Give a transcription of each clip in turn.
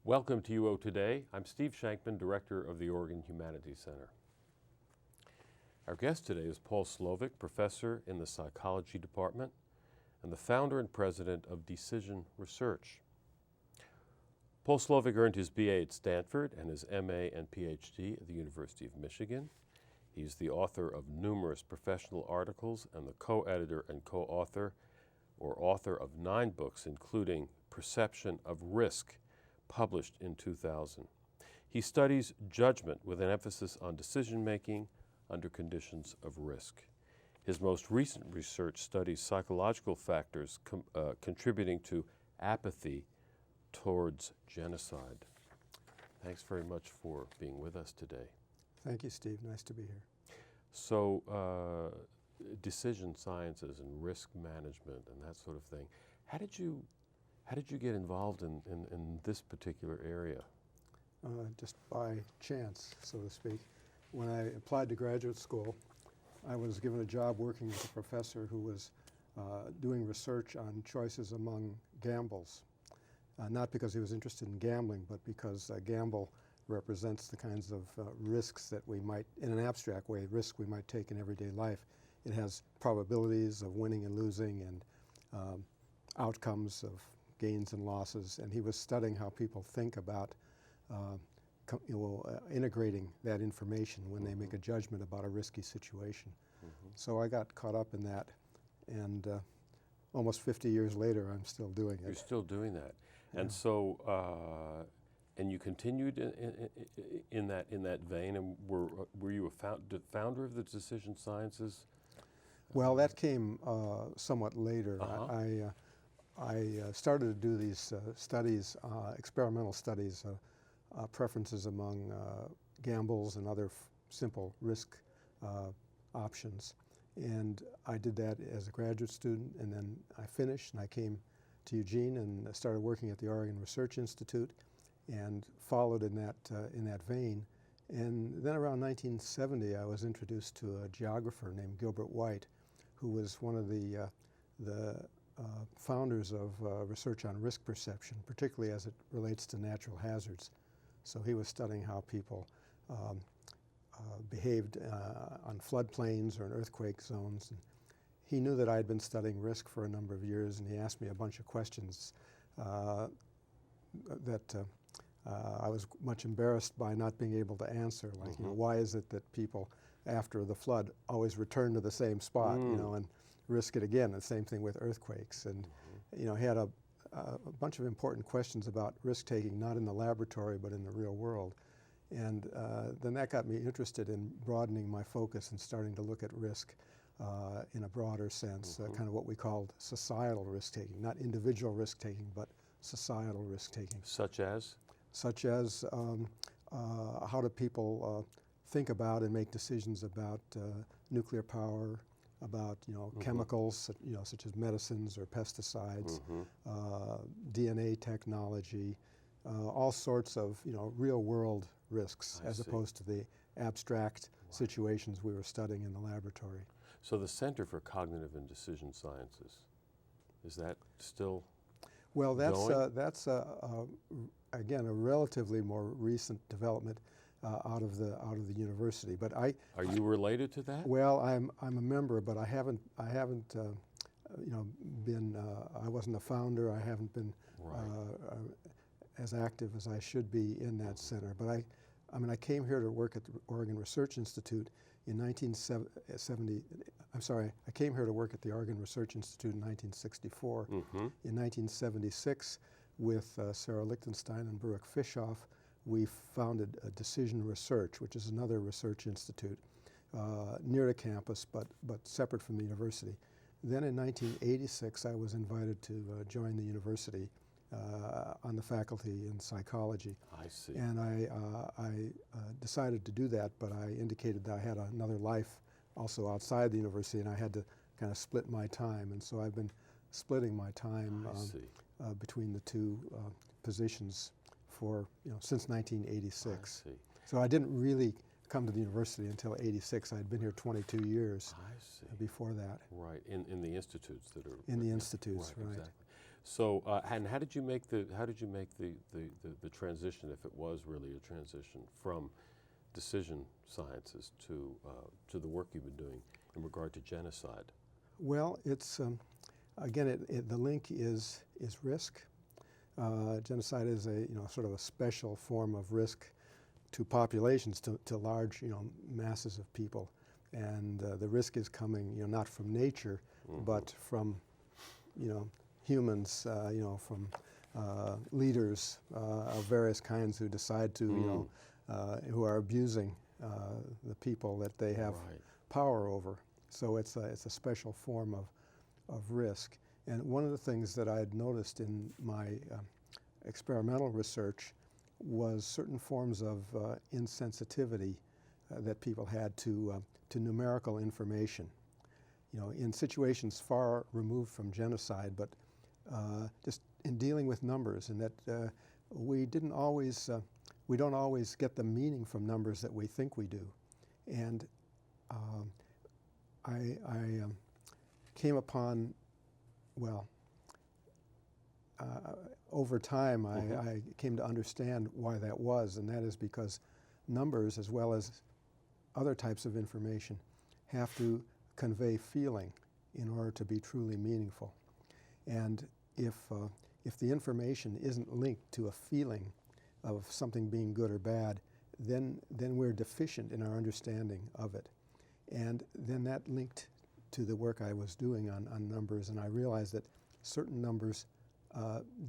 Welcome to UO Today. I'm Steve Shankman, Director of the Oregon Humanities Center. Our guest today is Paul Slovic, Professor in the Psychology Department and the founder and president of Decision Research. Paul Slovic earned his BA at Stanford and his MA and PhD at the University of Michigan. He's the author of numerous professional articles and the co-editor and co-author or author of 9 books, including Perception of Risk, published in 2000. He studies judgment with an emphasis on decision-making under conditions of risk. His most recent research studies psychological factors contributing to apathy towards genocide. Thanks very much for being with us today. Thank you, Steve. Nice to be here. So, decision sciences and risk management and that sort of thing. How did you get involved in this particular area? Just by chance, so to speak. When I applied to graduate school, I was given a job working with a professor who was doing research on choices among gambles. Not because he was interested in gambling, but because gamble represents the kinds of risks that we might, in an abstract way, risks we might take in everyday life. It has probabilities of winning and losing and outcomes of gains and losses, and he was studying how people think about integrating that information when they make a judgment about a risky situation. So I got caught up in that, and almost 50 years later, I'm still doing it. You're still doing that, Yeah. and so and you continued in that vein. And were you a founder of the decision sciences? Well, that came somewhat later. I started to do these studies, experimental studies, preferences among gambles and other simple risk options. And I did that as a graduate student, and then I finished and I came to Eugene and started working at the Oregon Research Institute and followed in that vein. And then around 1970, I was introduced to a geographer named Gilbert White, who was one of the founders of research on risk perception, particularly as it relates to natural hazards. So he was studying how people behaved on floodplains or in earthquake zones. And he knew that I had been studying risk for a number of years, and he asked me a bunch of questions that I was much embarrassed by not being able to answer, like, why is it that people after the flood always return to the same spot, and risk it again? The same thing with earthquakes. And he had a bunch of important questions about risk-taking, not in the laboratory, but in the real world. And then that got me interested in broadening my focus and starting to look at risk in a broader sense, kind of what we called societal risk-taking, not individual risk-taking, but societal risk-taking. Such as? Such as how do people think about and make decisions about nuclear power, about chemicals, such as medicines or pesticides, DNA technology, all sorts of real-world risks, as opposed to the abstract situations we were studying in the laboratory. So the Center for Cognitive and Decision Sciences, is that still? Well, that's again a relatively more recent development out of the university. But are you related to that? Well, I'm a member, but I haven't been. I wasn't a founder. I haven't been as active as I should be in that center. But I came here to work at the Oregon Research Institute in 1970. I'm sorry, I came here to work at the Oregon Research Institute in 1964. In 1976, with Sarah Lichtenstein and Baruch Fischoff, we founded Decision Research, which is another research institute near the campus, but separate from the university. Then in 1986, I was invited to join the university on the faculty in psychology. I see. And I decided to do that, but I indicated that I had another life also outside the university, and I had to kind of split my time. And so I've been splitting my time between the two positions for since 1986. I see. So I didn't really come to the university until '86. I'd been here 22 years before that. Right, in the institutes that are... In the institutes, right. Exactly. So, and how did you make the transition, if it was really a transition, from decision sciences to the work you've been doing in regard to genocide? Well, it's again, the link is risk. Genocide is a sort of a special form of risk to populations, to large masses of people, and the risk is coming not from nature, but from humans, from leaders of various kinds who decide to who are abusing the people that they have power over. So it's a special form of risk. And one of the things that I had noticed in my experimental research was certain forms of insensitivity that people had to numerical information. In situations far removed from genocide, but just in dealing with numbers, and that we don't always get the meaning from numbers that we think we do. And I came upon, well, over time I came to understand why that was, and that is because numbers, as well as other types of information, have to convey feeling in order to be truly meaningful. And if the information isn't linked to a feeling of something being good or bad, then we're deficient in our understanding of it. And then that linked to the work I was doing on numbers, and I realized that certain numbers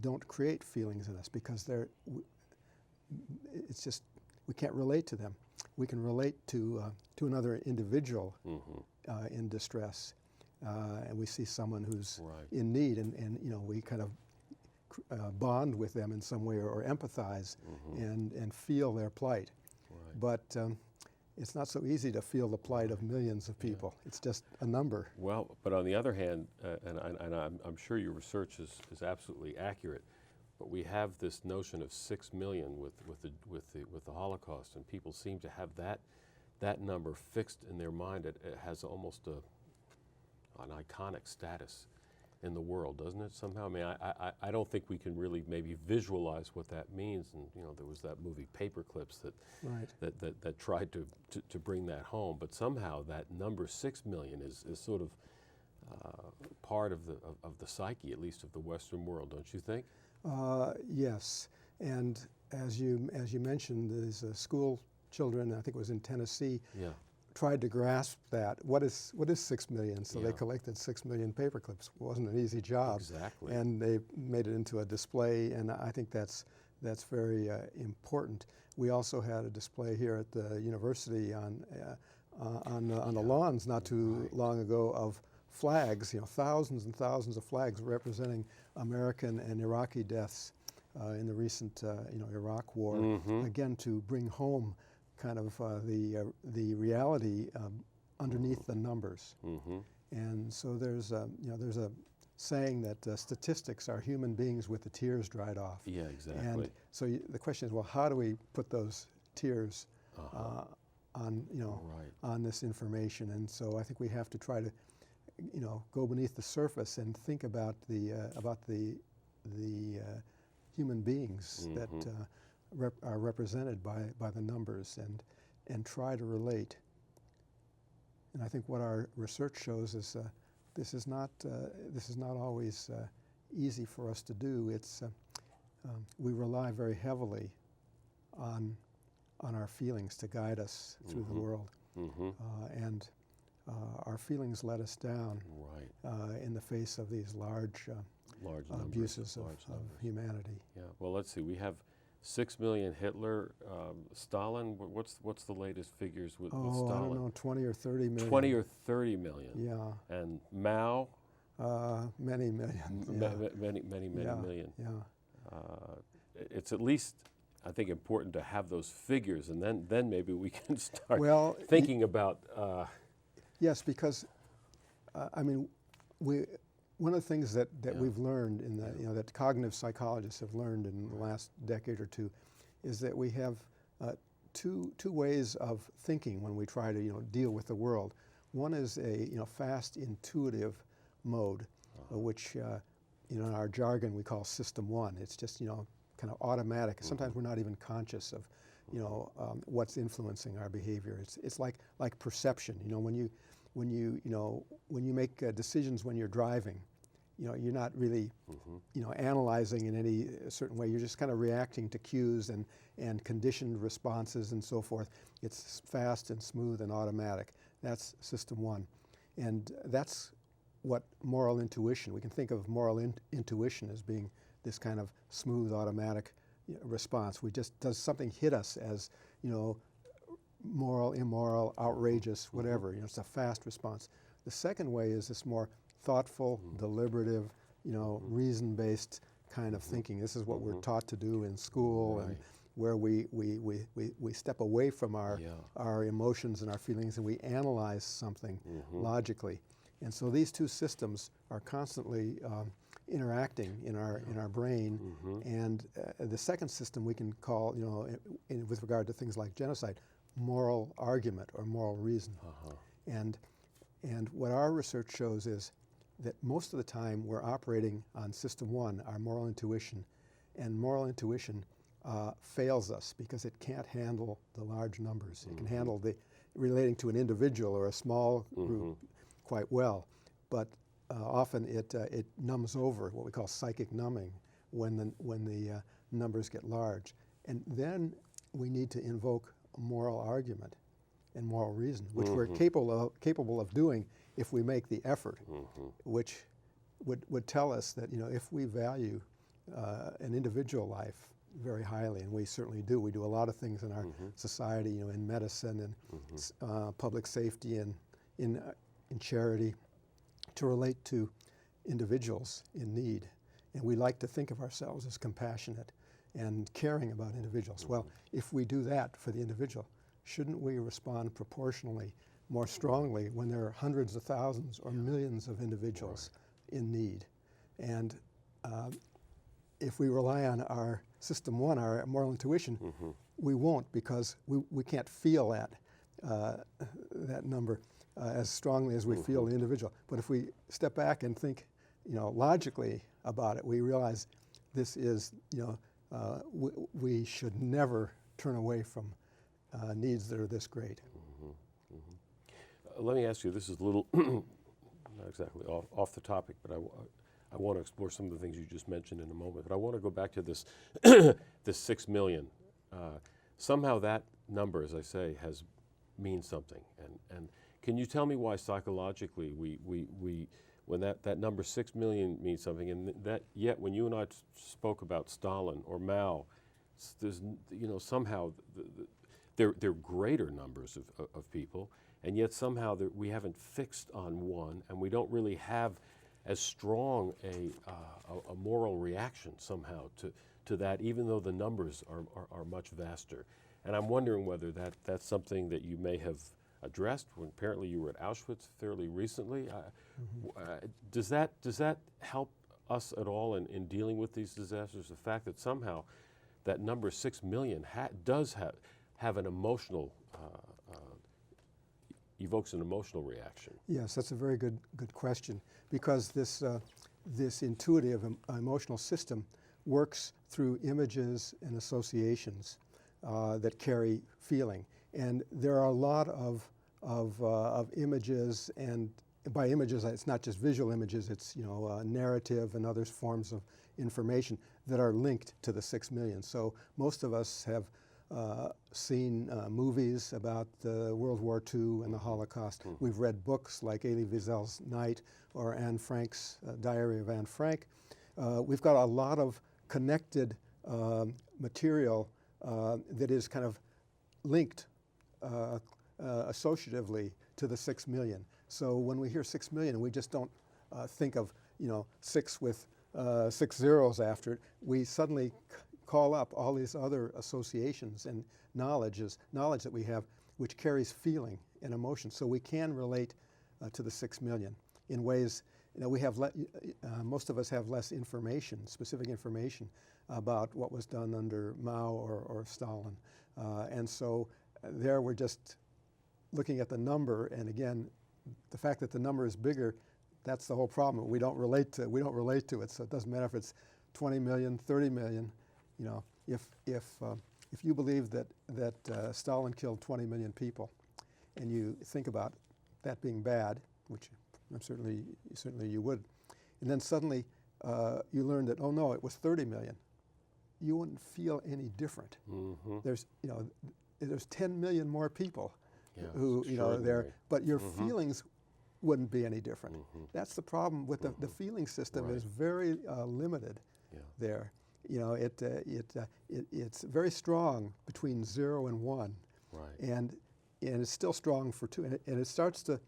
don't create feelings in us because it's just, we can't relate to them. We can relate to another individual in distress, and we see someone who's in need, and we kind of bond with them in some way, or empathize and feel their plight. But it's not so easy to feel the plight of millions of people. It's just a number. Well, but on the other hand, and I'm sure your research is absolutely accurate, but we have this notion of 6 million with the Holocaust, and people seem to have that number fixed in their mind. It has almost an iconic status in the world, doesn't it, somehow? I mean, I don't think we can really maybe visualize what that means. And there was that movie Paperclips that tried to bring that home. But somehow that number 6 million is sort of part of the psyche, at least of the Western world, don't you think? Yes, and as you mentioned, there's school children, I think it was in Tennessee, tried to grasp that. What is 6 million? So they collected 6 million paperclips. It wasn't an easy job. Exactly. And they made it into a display, and I think that's very important. We also had a display here at the university on the lawns not too long ago of flags, thousands and thousands of flags representing American and Iraqi deaths in the recent Iraq War, again to bring home kind of the reality underneath the numbers. And so there's a saying that statistics are human beings with the tears dried off. Yeah, exactly. And so the question is, well, how do we put those tears on this information? And so I think we have to try to go beneath the surface and think about the human beings that are represented by the numbers, and try to relate. And I think what our research shows is this is not always easy for us to do. It's we rely very heavily on our feelings to guide us through the world, and our feelings let us down in the face of these large abuses of humanity. Yeah. Well, let's see. We have 6 million Hitler, Stalin. What's the latest figures with Stalin? I don't know, 20 or 30 million. 20 or 30 million. Yeah. And Mao? Many million. Many million. Yeah. It's at least, I think, important to have those figures, and then maybe we can start thinking about. Yes, because I mean, one of the things that we've learned in the that cognitive psychologists have learned in the last decade or two is that we have two ways of thinking when we try to deal with the world. One is a fast intuitive mode, which in our jargon we call system one. It's just, kind of automatic. Sometimes we're not even conscious of, what's influencing our behavior. It's like perception. When you make decisions when you're driving, you're not really, analyzing in any certain way. You're just kind of reacting to cues and conditioned responses and so forth. It's fast and smooth and automatic. That's system one. And that's what moral intuition, we can think of moral intuition as being this kind of smooth, automatic response. Does something hit us as, moral, immoral, outrageous, whatever. It's a fast response. The second way is this more thoughtful, deliberative, reason-based kind of thinking. This is what we're taught to do in school, and where we step away from our emotions and our feelings, and we analyze something logically. And so these two systems are constantly interacting in our brain. And the second system we can call, with regard to things like genocide, moral argument or moral reason. And what our research shows is that most of the time we're operating on system one, our moral intuition, and moral intuition fails us because it can't handle the large numbers. It can handle the relating to an individual or a small group quite well, but often it numbs over, what we call psychic numbing, when the numbers get large. And then we need to invoke moral argument and moral reason, which we're capable of doing if we make the effort, which would tell us that if we value an individual life very highly, and we certainly do. We do a lot of things in our society, in medicine and public safety and in charity, to relate to individuals in need. And we like to think of ourselves as compassionate and caring about individuals. Well, if we do that for the individual, shouldn't we respond proportionally more strongly when there are hundreds of thousands or millions of individuals in need? And if we rely on our system one, our moral intuition, we won't, because we can't feel that number as strongly as we feel the individual. But if we step back and think, logically about it, we realize this is, we should never turn away from needs that are this great. Let me ask you, this is a little, not exactly off the topic, but I want to explore some of the things you just mentioned in a moment. But I want to go back to this, this 6 million. Somehow that number, as I say, means something. And can you tell me why psychologically when that number 6 million means something, and that yet when you and I spoke about Stalin or Mao, there's somehow they're greater numbers of people, and yet somehow we haven't fixed on one, and we don't really have as strong a moral reaction somehow to that, even though the numbers are much vaster. And I'm wondering whether that's something that you may have addressed when apparently you were at Auschwitz fairly recently. Does that help us at all in dealing with these disasters? The fact that somehow that number 6 million does have an emotional, evokes an emotional reaction. Yes, that's a very good question, because this intuitive emotional system works through images and associations that carry feeling. And there are a lot of images, and by images, it's not just visual images, it's narrative and other forms of information that are linked to the 6 million. So most of us have seen movies about World War II and the Holocaust. We've read books like Elie Wiesel's Night or Anne Frank's Diary of Anne Frank. We've got a lot of connected material that is kind of linked associatively to the 6 million. So when we hear 6 million, we just don't think of 6 with 6 zeros after it. We suddenly call up all these other associations and knowledge that we have, which carries feeling and emotion. So we can relate to the 6 million in ways. We have most of us have less information, specific information about what was done under Mao or Stalin, and so there we're just looking at the number, and again, the fact that the number is bigger that's the whole problem. We don't relate to it, so it doesn't matter if it's 20 million, 30 million. You know, if you believe that Stalin killed 20 million people, and you think about that being bad, which certainly you would, and then suddenly you learn that, oh no, it was 30 million, you wouldn't feel any different. Mm-hmm. There's 10 million more people who, there, but your feelings wouldn't be any different. That's the problem with the feeling system. Is very limited there. You know, it's very strong between 0 and 1, and it's still strong for 2, and it starts to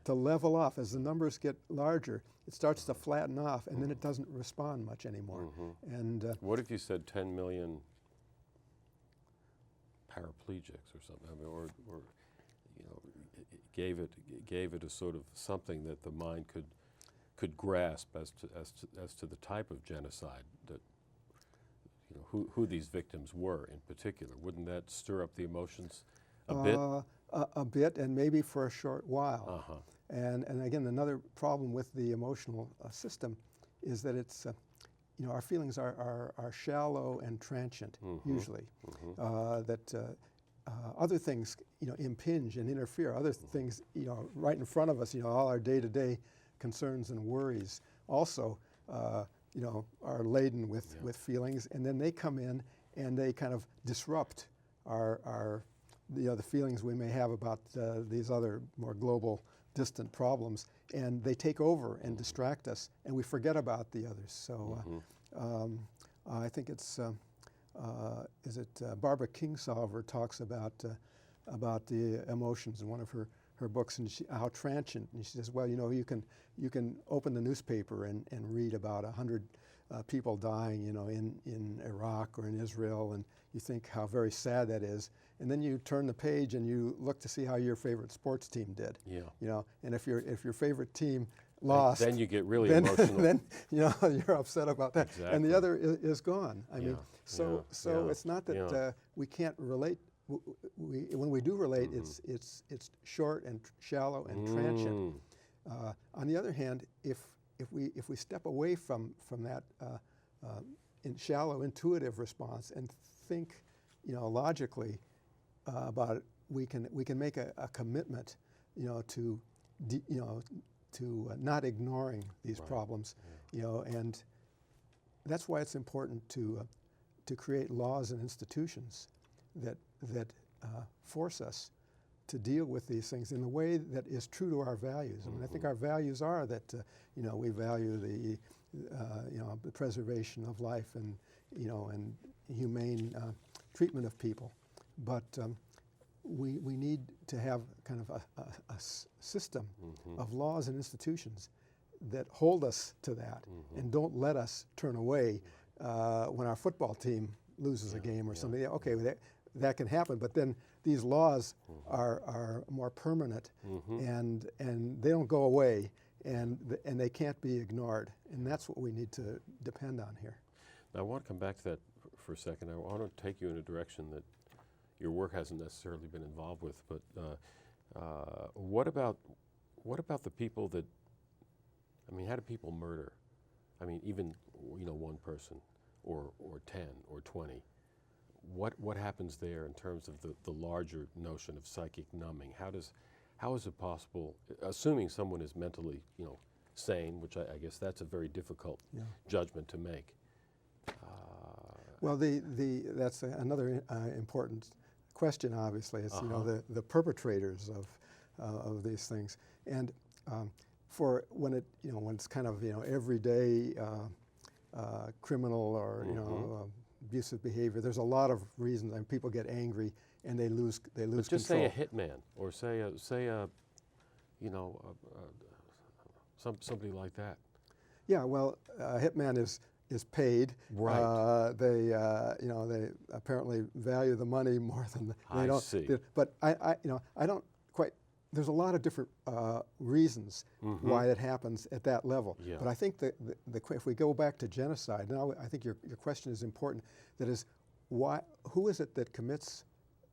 level off as the numbers get larger. It starts to flatten off, and then it doesn't respond much anymore. And what if you said 10 million paraplegics or something? I mean, or you know, gave it a sort of something that the mind could grasp as to the type of genocide that, you know, who these victims were in particular. Wouldn't that stir up the emotions a bit? A bit, and maybe for a short while. And again, another problem with the emotional system is that it's, you know, our feelings are shallow and transient usually. That other things, you know, impinge and interfere. Other things, you know, right in front of us, you know, all our day-to-day concerns and worries also, you know, are laden with feelings, and then they come in and they kind of disrupt our the feelings we may have about these other more global, distant problems, and they take over and distract us, and we forget about the others. So I think it's Barbara Kingsolver talks about the emotions in one of her books, and how transient. And she says, well, you know, you can open the newspaper and read about 100 people dying, you know, in Iraq or in Israel, and you think how very sad that is. And then you turn the page and you look to see how your favorite sports team did. You know, and if your favorite team lost, then you get really emotional. Then you know you're upset about that, and the other is gone. I mean, so it's not that we can't relate. When we do relate, it's short and shallow and transient. On the other hand, if we step away from that shallow intuitive response and think, you know, logically about it, we can make a commitment, you know, to not ignoring these problems, you know, and that's why it's important to create laws and institutions that force us to deal with these things in a way that is true to our values. I mean, I think our values are that you know, we value the you know, the preservation of life and, you know, and humane treatment of people, but we need to have kind of a system of laws and institutions that hold us to that and don't let us turn away when our football team loses a game or something. Okay, that can happen, but then these laws are more permanent and they don't go away, and they can't be ignored, and that's what we need to depend on here. Now, I want to come back to that for a second. I want to take you in a direction that your work hasn't necessarily been involved with, but what about the people that, I mean, how do people murder? I mean, even, you know, one person or 10 or 20. What happens there in terms of the larger notion of psychic numbing? How is it possible, assuming someone is mentally, you know, sane, which I guess that's a very difficult judgment to make. Well, that's another important question. Obviously, it's you know, the perpetrators of these things, and for when it's kind of, you know, everyday criminal or you know, abusive behavior. There's a lot of reasons, and people get angry and they lose control. Just say a hitman, or say a you know, somebody like that. Yeah, well, a hitman is paid. Right. They you know, they apparently value the money more than they don't. See. But I you know, I don't quite. There's a lot of different reasons why it happens at that level. But I think if we go back to genocide, now I think your question is important. That is, who is it that commits,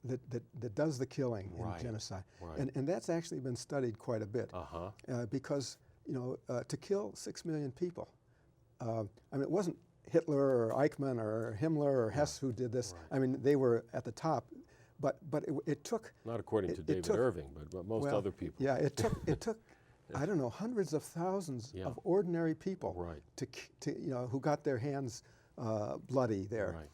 that does the killing in genocide? And that's actually been studied quite a bit, because to kill 6 million people. I mean, it wasn't Hitler or Eichmann or Himmler or Hess who did this. Right. I mean, they were at the top, but it took. Not according to David Irving, but most other people. Yeah, it took I don't know, hundreds of thousands of ordinary people to who got their hands bloody there. Right.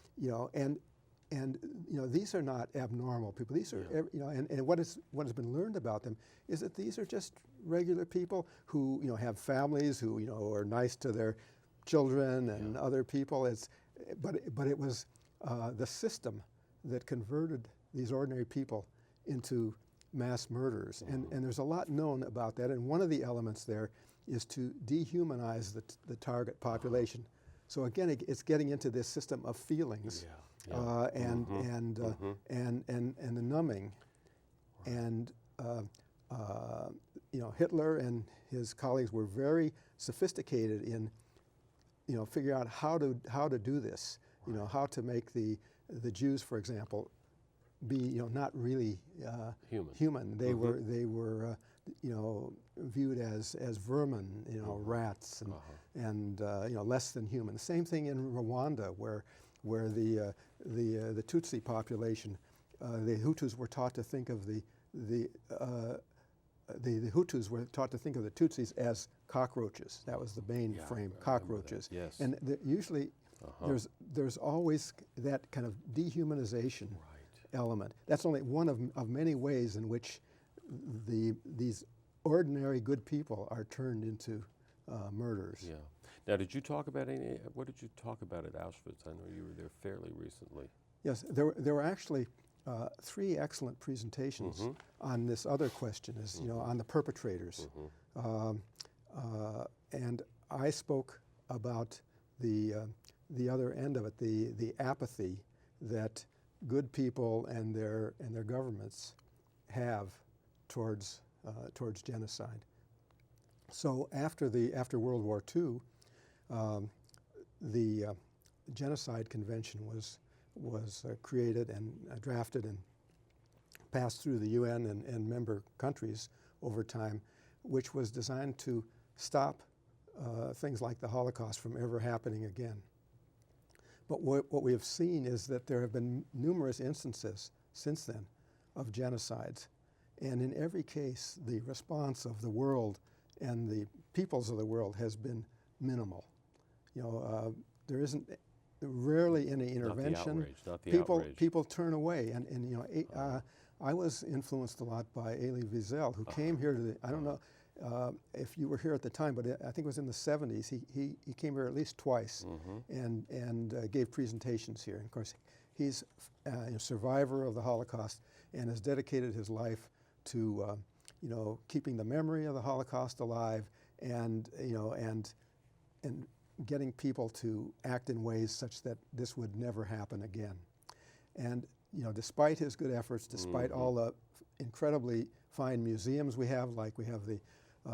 And these are not abnormal people. These are and what has been learned about them is that these are just regular people who have families, who are nice to their children and other people. But it was the system that converted these ordinary people into mass murderers. And there's a lot known about that. And one of the elements there is to dehumanize the target population. So again, it's getting into this system of feelings. And the numbing, and Hitler and his colleagues were very sophisticated in figuring out how to do this. How to make the Jews, for example, be not really human. They were viewed as vermin, rats and less than human. Same thing in Rwanda, where the Tutsi population, the Hutus were taught to think of the Hutus were taught to think of the Tutsis as cockroaches. That was the mainframe, cockroaches. Yes. And usually there's always that kind of dehumanization element. That's only one of many ways in which these ordinary good people are turned into murderers. Yeah. Now, did you talk about what did you talk about at Auschwitz? I know you were there fairly recently. Yes, there were actually 3 excellent presentations on this other question, on the perpetrators. And I spoke about the other end of it, the apathy that good people and their governments have towards genocide. So after World War II, the Genocide Convention was created and drafted and passed through the UN and member countries over time, which was designed to stop things like the Holocaust from ever happening again. But what we have seen is that there have been numerous instances since then of genocides. And in every case, the response of the world and the peoples of the world has been minimal. There isn't rarely any intervention. Not the outrage. People turn away. And I was influenced a lot by Elie Wiesel, who came here to I don't know if you were here at the time, but I think it was in the 70s. He came here at least twice and gave presentations here. And of course, he's a survivor of the Holocaust and has dedicated his life to keeping the memory of the Holocaust alive and getting people to act in ways such that this would never happen again. And despite his good efforts, despite all the incredibly fine museums we have, like we have the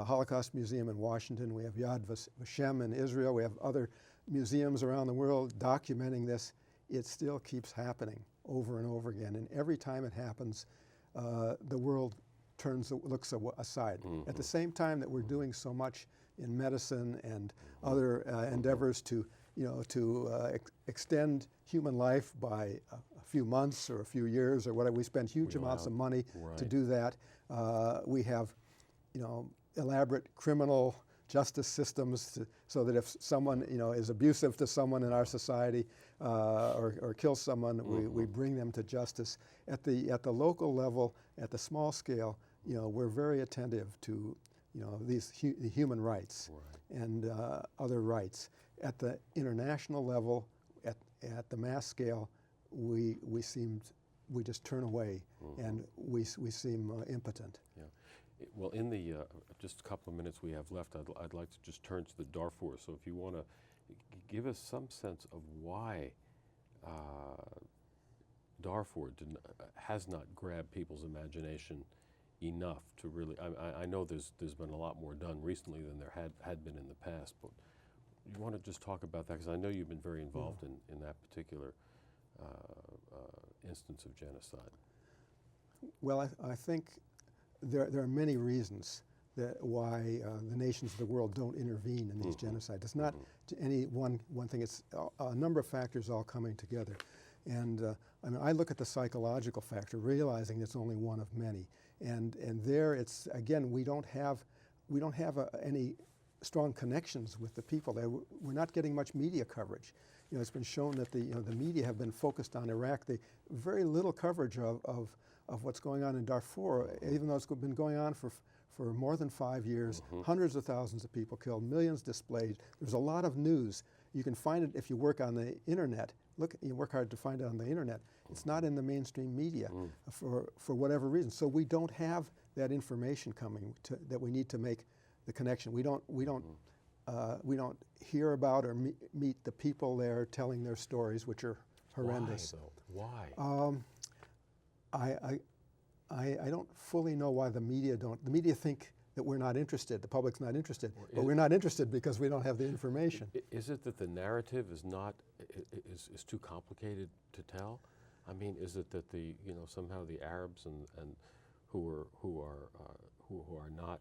Holocaust Museum in Washington, we have Yad Vashem in Israel, we have other museums around the world documenting this, it still keeps happening over and over again. And every time it happens, the world looks aside. At the same time that we're doing so much in medicine and other endeavors to extend human life by a few months or a few years or whatever, we spend huge amounts of money to do that. We have elaborate criminal justice systems so that if someone is abusive to someone in our society or kills someone, we bring them to justice. At the local level, at the small scale, we're very attentive to these human rights and other rights. At the international level, at the mass scale, we just turn away and we seem impotent. Yeah. Well, in the just a couple of minutes we have left, I'd like to just turn to the Darfur. So if you want to give us some sense of why Darfur has not grabbed people's imagination enough to really, I know there's been a lot more done recently than there had been in the past, but you want to just talk about that, because I know you've been very involved in that particular instance of genocide. Well, I think there are many reasons why the nations of the world don't intervene in these genocides. It's not any one thing. It's a number of factors all coming together. And I mean, I look at the psychological factor, realizing it's only one of many. And there, it's again, we don't have any strong connections with the people there. We're not getting much media coverage. You know, it's been shown that the media have been focused on Iraq. Very little coverage of what's going on in Darfur, even though it's been going on for more than 5 years, hundreds of thousands of people killed, millions displaced. There's a lot of news. You can find it if you work on the internet. You work hard to find it on the internet. It's not in the mainstream media for whatever reason. So we don't have that information coming that we need to make the connection. We don't hear about or meet the people there telling their stories, which are horrendous. Why, though? Why? I don't fully know why the media don't. The media think that we're not interested, the public's not interested, but we're not interested because we don't have the information. Is it that the narrative is is too complicated to tell? I mean, is it that somehow the Arabs and who are not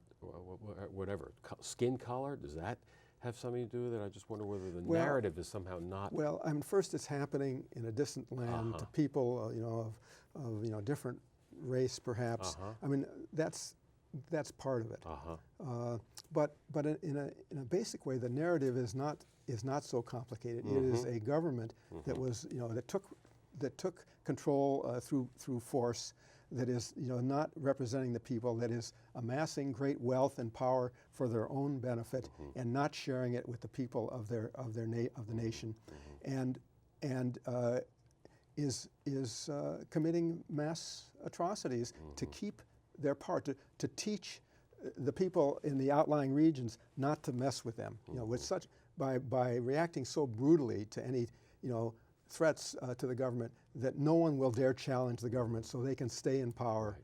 whatever skin color, does that have something to do with it? I just wonder whether the narrative is somehow not. Well, I mean, first it's happening in a distant land to people of different race perhaps. I mean, that's part of it. But in a basic way, the narrative is not so complicated. It is a government that was that took control through force, that is not representing the people, that is amassing great wealth and power for their own benefit and not sharing it with the people of the nation, and is committing mass atrocities to keep their power, to teach the people in the outlying regions not to mess with them. With such by reacting so brutally to any threats to the government that no one will dare challenge the government, so they can stay in power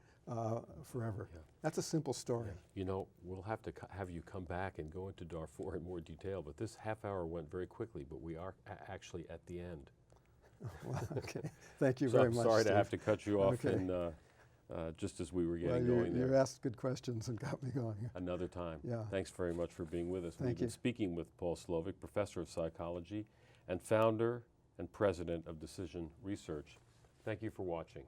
forever. Yeah. That's a simple story. Yeah. We'll have to have you come back and go into Darfur in more detail, but this half hour went very quickly, but we are actually at the end. Well, okay. Thank you very much, I'm sorry Steve. to have to cut you off just as we were getting going there. You asked good questions and got me going. Another time. Yeah. Thanks very much for being with us. Thank We've been speaking with Paul Slovic, professor of psychology and founder and president of Decision Research. Thank you for watching.